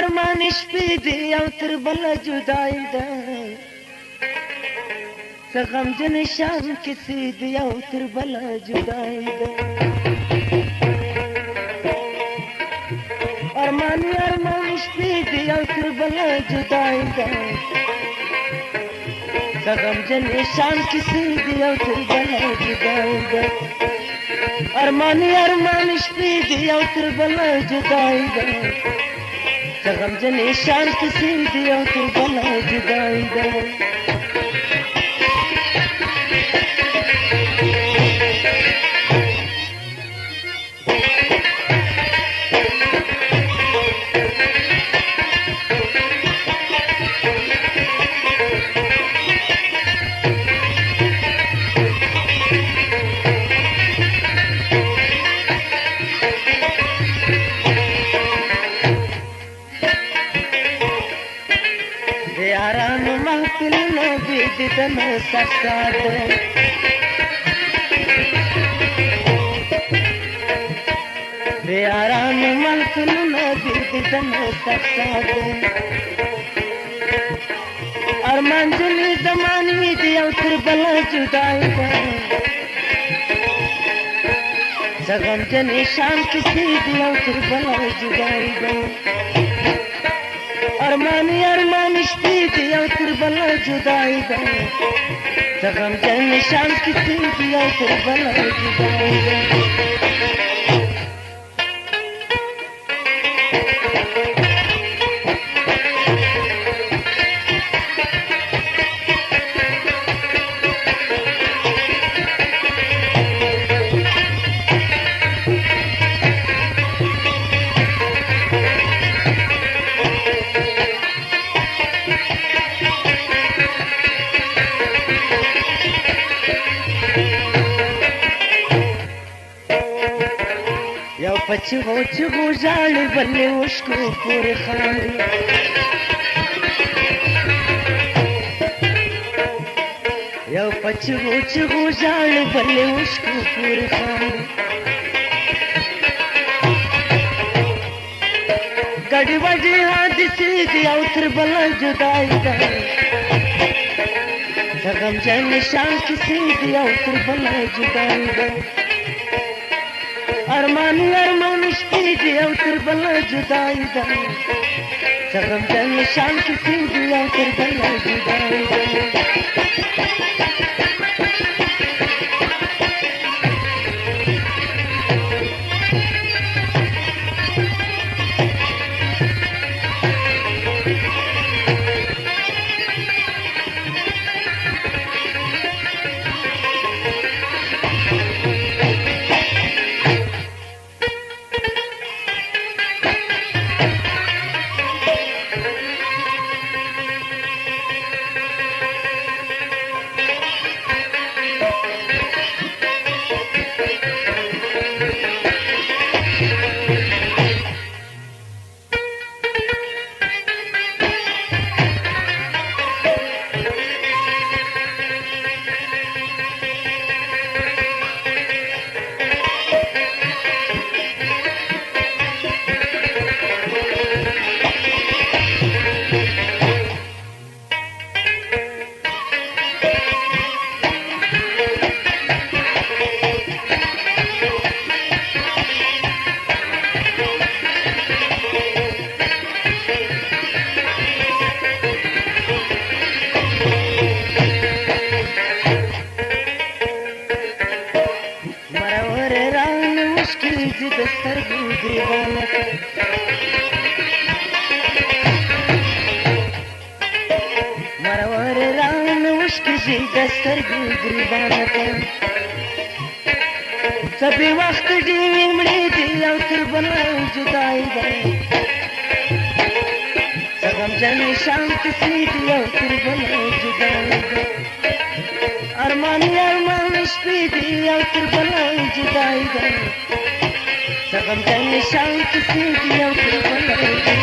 ارمان شپې دي او تر بله جدای ده څه غمجن شام کیسې دي او تر بله جدای ده ارمان شپې دي او تر بله جدای ده څه غمجن شام کیسې دي او تر بله جدای ده ارمان شپې دي او تر بله جدای ده څه غمجن شام کیسې دي او تر بله جدای ده यारानो महफिल नो बिदन ससाद यारानो महफिल नो बिदन ससाद अरमान जली जमानी दी उतर बला जुदाई दा सगम जनी शाम किसी दी उतर बला जुदाई दा अरमान शपी दी और फिर बला जुदाई दा सगम जन शाम किसी दी और फिर बला जुदाई दा पछो चुगो जाल बल्ले उसको पूरे खांदी यो पछो चुगो जाल बल्ले उसको पूरे खांदी गड़ी बजे हादिसे दिया उतर बला जुदाई दा सगम जन शाम किसी दिया उतर बला जुदाई दा अरमान शपी दी और फिर बला जुदाई दा सगम जन शाम किसी दी और फिर बला जुदाई दा दस्तर दीवाना मरवर रान उसकी जी दस्तर दीवाना सभी वक्त जीवड़ी दी और फिर बना जुदाई दा सगम जन शाम किसी दी और फिर बना जुदाई दा अरमान शपी दी और फिर बना जुदाई दा सगम जन शाम किसी दी और फिर बना